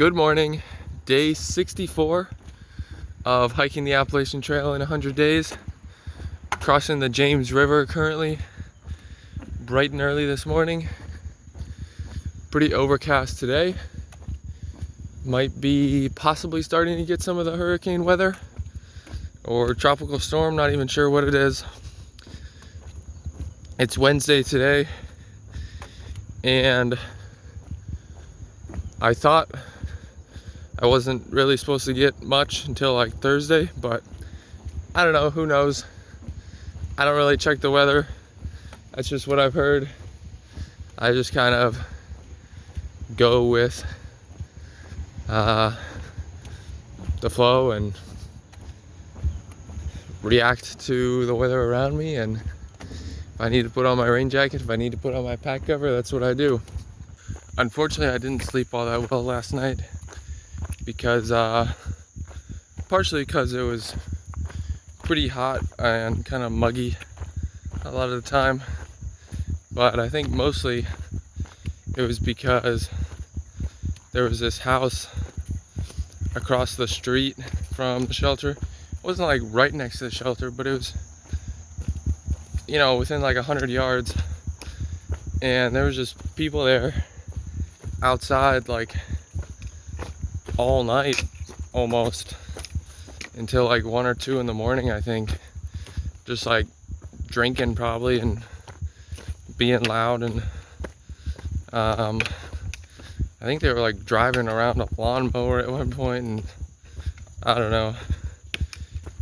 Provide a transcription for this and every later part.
Good morning, day 64 of hiking the Appalachian Trail in 100 days. Crossing the James River currently, bright and early this morning. Pretty overcast today. Might be possibly starting to get some of the hurricane weather or tropical storm, not even sure what it is. It's Wednesday today, and I thought I wasn't really supposed to get much until like Thursday, but I don't know, who knows. I don't really check the weather. That's just what I've heard. I just kind of go with the flow and react to the weather around me, and if I need to put on my rain jacket, if I need to put on my pack cover, that's what I do. Unfortunately, I didn't sleep all that well last night because partially because it was pretty hot and kind of muggy a lot of the time, but I think mostly it was because there was this house across the street from the shelter. It wasn't like right next to the shelter, but it was, you know, within like 100 yards, and there was just people there outside like all night almost until like 1 or 2 in the morning, I think, just like drinking probably and being loud, and I think they were like driving around a lawnmower at one point, and I don't know.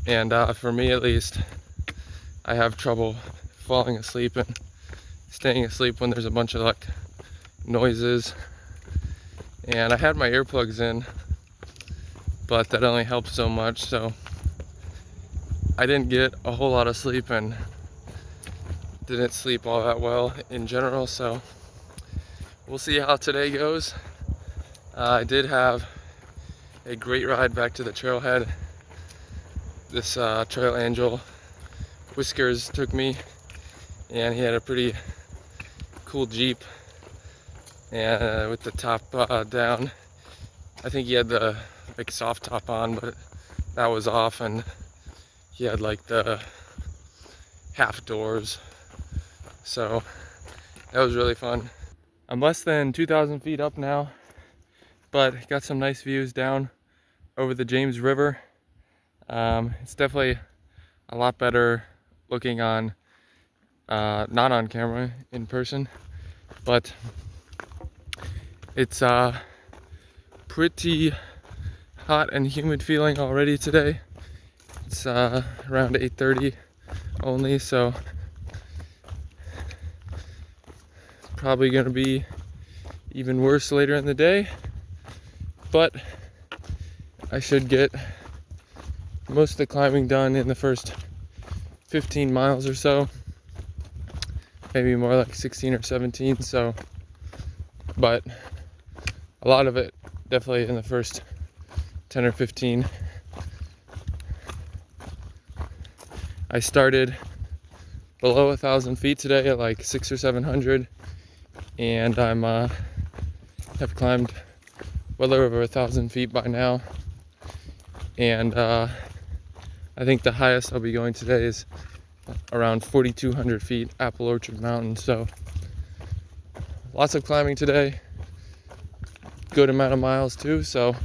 And for me at least, I have trouble falling asleep and staying asleep when there's a bunch of like noises. And I had my earplugs in, but that only helped so much, so I didn't get a whole lot of sleep and didn't sleep all that well in general. So we'll see how today goes. I did have a great ride back to the trailhead. This trail angel Whiskers took me, and he had a pretty cool Jeep, and with the top down. I think he had the like soft top on, but that was off, and he had like the half doors, so that was really fun. I'm less than 2,000 feet up now, but got some nice views down over the James River. It's definitely a lot better looking on not on camera, in person, but it's pretty hot and humid feeling already today. It's around 8:30 only, so probably gonna be even worse later in the day, but I should get most of the climbing done in the first 15 miles or so, maybe more like 16 or 17. So, but a lot of it definitely in the first 10 or 15. I started below 1,000 feet today at like 600 or 700, and I'm have climbed well over 1,000 feet by now, and I think the highest I'll be going today is around 4,200 feet, Apple Orchard Mountain. So lots of climbing today, good amount of miles too, so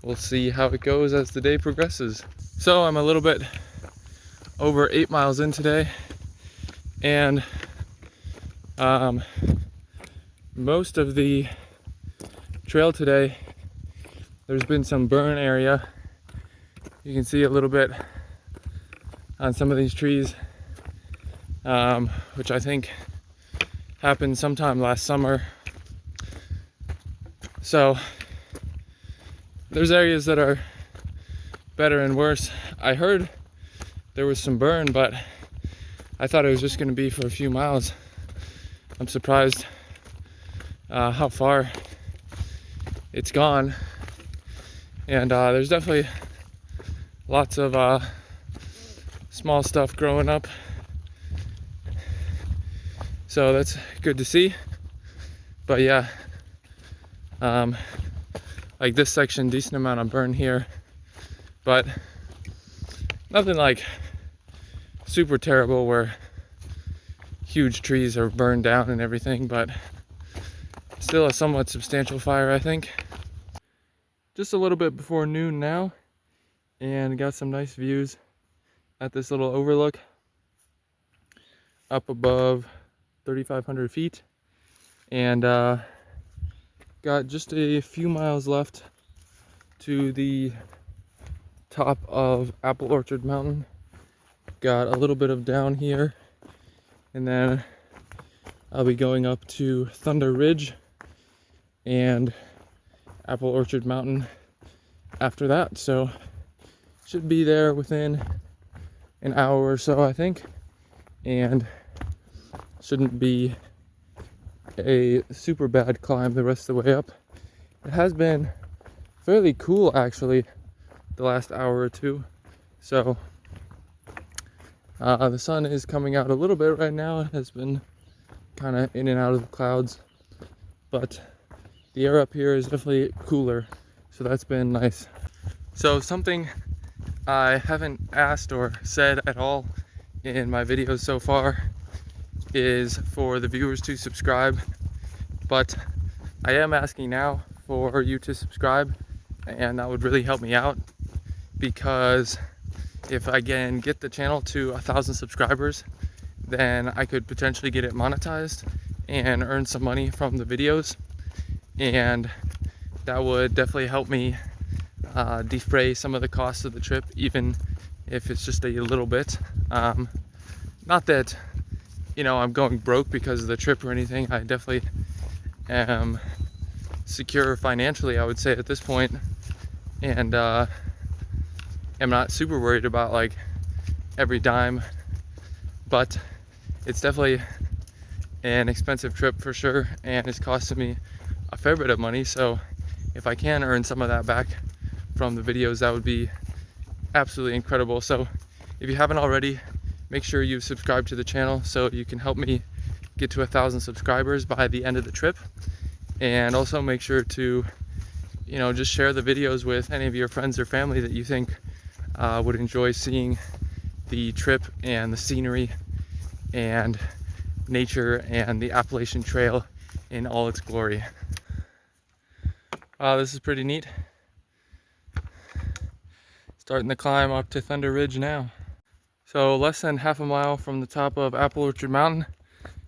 we'll see how it goes as the day progresses. So I'm a little bit over 8 miles in today, and most of the trail today there's been some burn area. You can see a little bit on some of these trees, which I think happened sometime last summer. So there's areas that are better and worse. I heard there was some burn, but I thought it was just going to be for a few miles. I'm surprised how far it's gone, and there's definitely lots of small stuff growing up, so that's good to see. But yeah, like this section, decent amount of burn here, but nothing like super terrible where huge trees are burned down and everything, but still a somewhat substantial fire, I think. Just a little bit before noon now, and got some nice views at this little overlook up above 3,500 feet, and got just a few miles left to the top of Apple Orchard Mountain. Got a little bit of down here, and then I'll be going up to Thunder Ridge and Apple Orchard Mountain after that. So should be there within an hour or so, I think, and shouldn't be a super bad climb the rest of the way up. It has been fairly cool actually the last hour or two, so the sun is coming out a little bit right now. It has been kind of in and out of the clouds, but the air up here is definitely cooler, so that's been nice. So something I haven't asked or said at all in my videos so far is for the viewers to subscribe, but I am asking now for you to subscribe, and that would really help me out, because if I can get the channel to 1,000 subscribers, then I could potentially get it monetized and earn some money from the videos, and that would definitely help me defray some of the costs of the trip, even if it's just a little bit. Not that, you know, I'm going broke because of the trip or anything. I definitely am secure financially, I would say, at this point, and I'm not super worried about like every dime, but it's definitely an expensive trip for sure, and it's costing me a fair bit of money. So if I can earn some of that back from the videos, that would be absolutely incredible. So if you haven't already, make sure you subscribe to the channel so you can help me get to 1,000 subscribers by the end of the trip. And also make sure to, you know, just share the videos with any of your friends or family that you think would enjoy seeing the trip and the scenery and nature and the Appalachian Trail in all its glory. Wow, this is pretty neat. Starting the climb up to Thunder Ridge now. So less than half a mile from the top of Apple Orchard Mountain,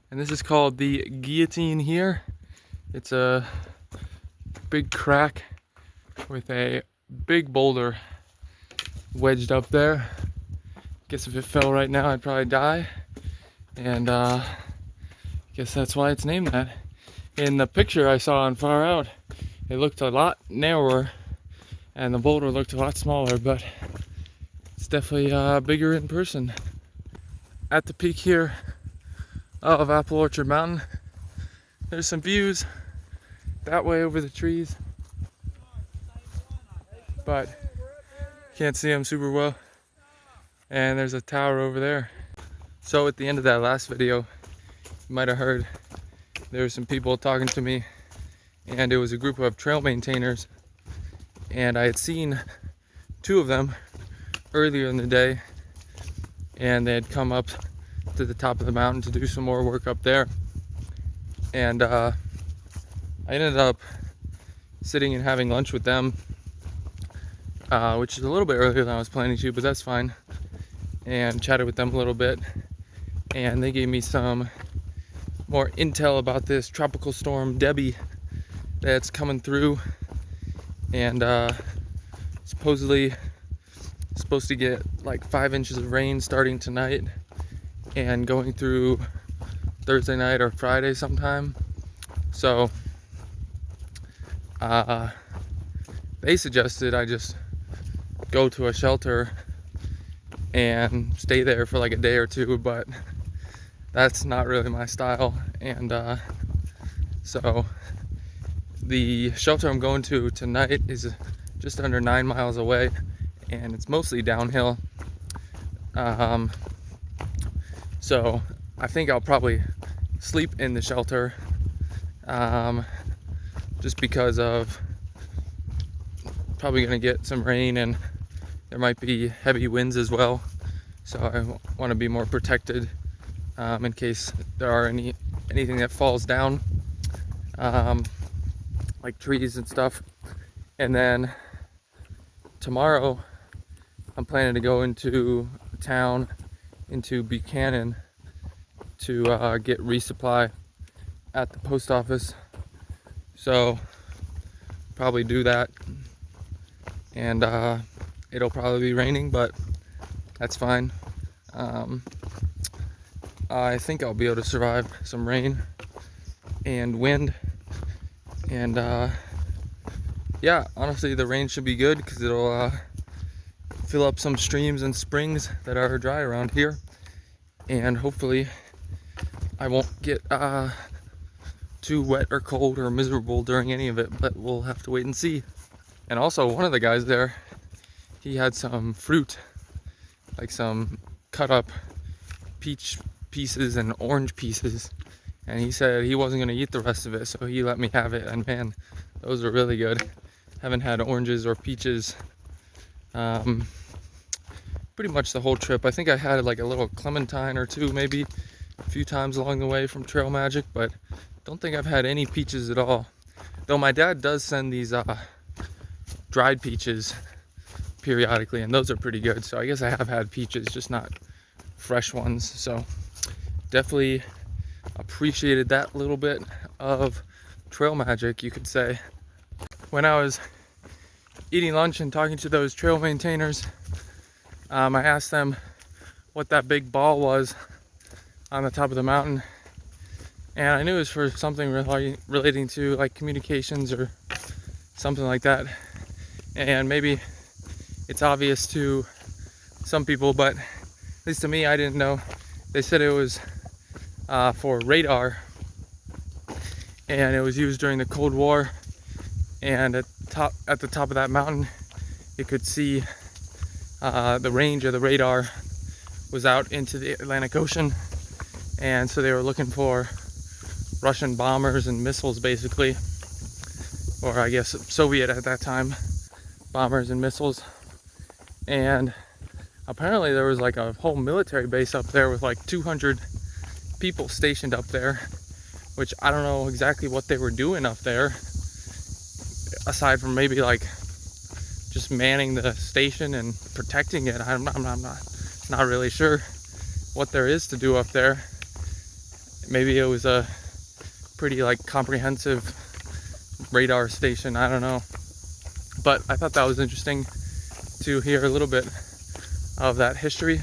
and this is called the Guillotine here. It's a big crack with a big boulder wedged up there. Guess if it fell right now, I'd probably die, and guess that's why it's named that. In the picture I saw on Far Out, it looked a lot narrower and the boulder looked a lot smaller, but it's definitely bigger in person. At the peak here of Apple Orchard Mountain, there's some views that way over the trees, but can't see them super well. And there's a tower over there. So at the end of that last video, you might have heard there were some people talking to me, and it was a group of trail maintainers, and I had seen two of them earlier in the day, and they had come up to the top of the mountain to do some more work up there. And I ended up sitting and having lunch with them, which is a little bit earlier than I was planning to, but that's fine, and chatted with them a little bit, and they gave me some more intel about this tropical storm Debbie that's coming through, and supposedly supposed to get like 5 inches of rain starting tonight and going through Thursday night or Friday sometime. So they suggested I just go to a shelter and stay there for like a day or two, but that's not really my style. And so the shelter I'm going to tonight is just under 9 miles away, and it's mostly downhill. So I think I'll probably sleep in the shelter, just because of probably going to get some rain, and there might be heavy winds as well. So I want to be more protected in case there are anything that falls down, like trees and stuff. And then tomorrow I'm planning to go into town, into Buchanan, to get resupply at the post office. So probably do that, and it'll probably be raining, but that's fine. I think I'll be able to survive some rain and wind, and yeah, honestly the rain should be good because it'll fill up some streams and springs that are dry around here, and hopefully I won't get too wet or cold or miserable during any of it, but we'll have to wait and see. And also, one of the guys there, he had some fruit, like some cut up peach pieces and orange pieces, and he said he wasn't going to eat the rest of it, so he let me have it, and man, those are really good. Haven't had oranges or peaches pretty much the whole trip. I think I had like a little clementine or two maybe a few times along the way from Trail Magic, but don't think I've had any peaches at all. Though my dad does send these dried peaches periodically, and those are pretty good. So I guess I have had peaches, just not fresh ones. So definitely appreciated that little bit of Trail Magic, you could say. When I was eating lunch and talking to those trail maintainers, I asked them what that big ball was on the top of the mountain, and I knew it was for something relating to like communications or something like that. And maybe it's obvious to some people, but at least to me, I didn't know. They said it was for radar, and it was used during the Cold War. And at the top of that mountain, you could see the range of the radar was out into the Atlantic Ocean, and so they were looking for Russian bombers and missiles, basically, or I guess Soviet at that time bombers and missiles. And apparently there was like a whole military base up there with like 200 people stationed up there, which I don't know exactly what they were doing up there, aside from maybe like just manning the station and protecting it. I'm not really sure what there is to do up there. Maybe it was a pretty like comprehensive radar station, I don't know. But I thought that was interesting to hear a little bit of that history.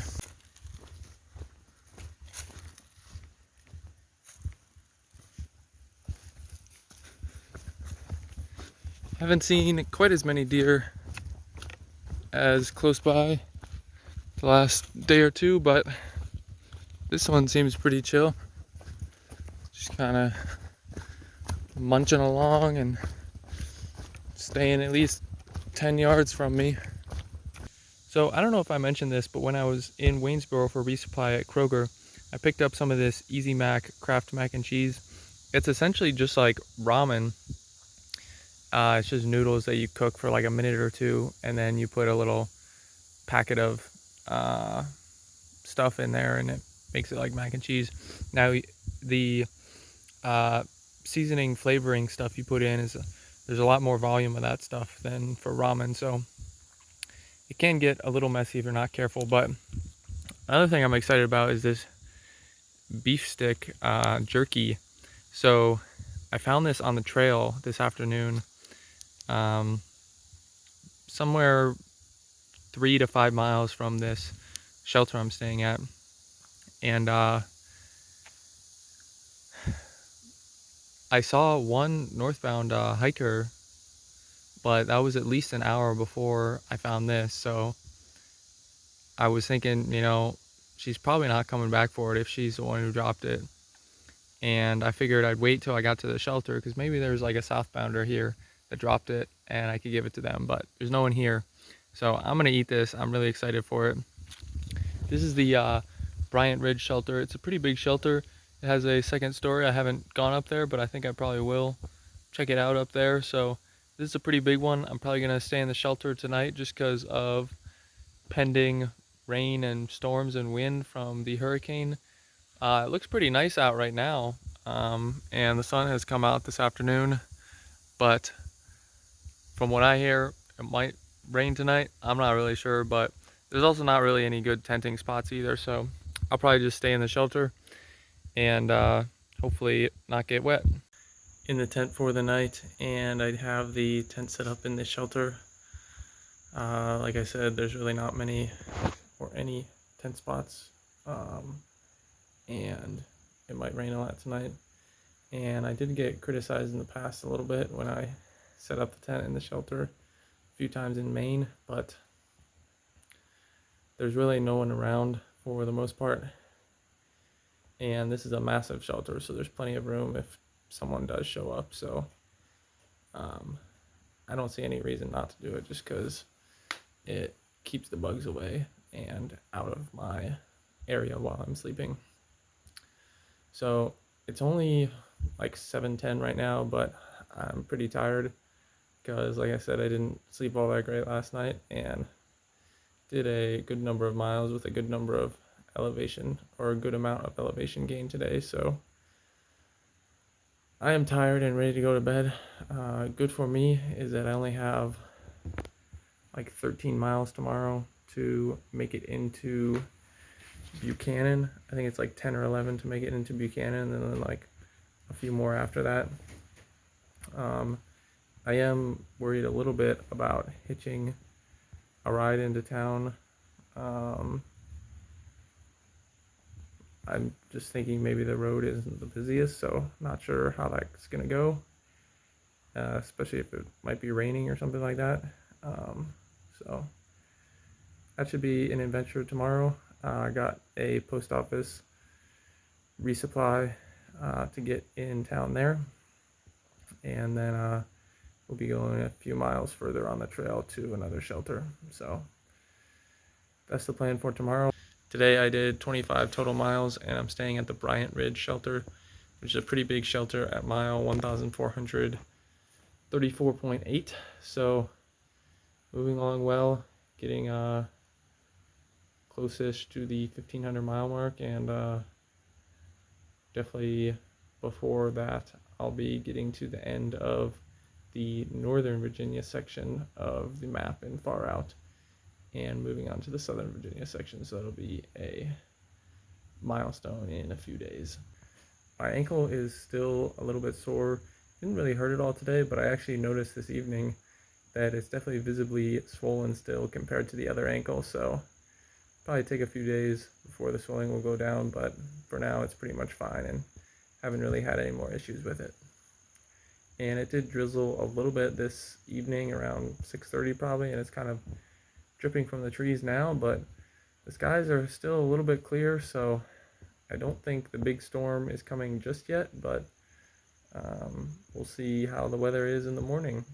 Haven't seen quite as many deer as close by the last day or two, but this one seems pretty chill. Just kind of munching along and staying at least 10 yards from me. So I don't know if I mentioned this, but when I was in Waynesboro for resupply at Kroger, I picked up some of this Easy Mac Kraft mac and cheese. It's essentially just like ramen. It's just noodles that you cook for like a minute or two, and then you put a little packet of stuff in there, and it makes it like mac and cheese. Now the seasoning flavoring stuff you put in there's a lot more volume of that stuff than for ramen, so it can get a little messy if you're not careful. But another thing I'm excited about is this beef stick jerky. So I found this on the trail this afternoon, somewhere 3 to 5 miles from this shelter I'm staying at, and I saw one northbound hiker, but that was at least an hour before I found this. So I was thinking, you know, she's probably not coming back for it if she's the one who dropped it. And I figured I'd wait till I got to the shelter, because maybe there's like a southbounder here that dropped it and I could give it to them, but there's no one here. So I'm gonna eat this. I'm really excited for it. This is the Bryant Ridge shelter. It's a pretty big shelter. It has a second story. I haven't gone up there, but I think I probably will check it out up there. So This is a pretty big one. I'm probably gonna stay in the shelter tonight just because of pending rain and storms and wind from the hurricane. It looks pretty nice out right now, and the sun has come out this afternoon, but from what I hear, it might rain tonight. I'm not really sure, but there's also not really any good tenting spots either, so I'll probably just stay in the shelter and hopefully not get wet. In the tent for the night, and I'd have the tent set up in the shelter. Like I said, there's really not many or any tent spots, and it might rain a lot tonight. And I did get criticized in the past a little bit when I set up the tent in the shelter a few times in Maine, but there's really no one around for the most part. And this is a massive shelter, so there's plenty of room if someone does show up. So I don't see any reason not to do it, just because it keeps the bugs away and out of my area while I'm sleeping. So it's only like 7:10 right now, but I'm pretty tired because, like I said, I didn't sleep all that great last night and did a good number of miles with a good number of elevation, or a good amount of elevation gain today. So I am tired and ready to go to bed. Good for me is that I only have like 13 miles tomorrow to make it into Buchanan. I think it's like 10 or 11 to make it into Buchanan, and then like a few more after that. I am worried a little bit about hitching a ride into town. I'm just thinking maybe the road isn't the busiest, so not sure how that's gonna go, especially if it might be raining or something like that. So that should be an adventure tomorrow. I got a post office resupply to get in town there, and then we'll be going a few miles further on the trail to another shelter. So that's the plan for tomorrow. Today I did 25 total miles, and I'm staying at the Bryant Ridge shelter, which is a pretty big shelter at mile 1,434.8. So moving along well, getting closest to the 1,500 mile mark, and definitely before that I'll be getting to the end of the Northern Virginia section of the map and far out, and moving on to the Southern Virginia section. So it'll be a milestone in a few days. My ankle is still a little bit sore. Didn't really hurt it all today, but I actually noticed this evening that it's definitely visibly swollen still compared to the other ankle. So probably take a few days before the swelling will go down, but for now it's pretty much fine and haven't really had any more issues with it. And it did drizzle a little bit this evening around 6:30 probably, and it's kind of dripping from the trees now, but the skies are still a little bit clear, so I don't think the big storm is coming just yet, but we'll see how the weather is in the morning.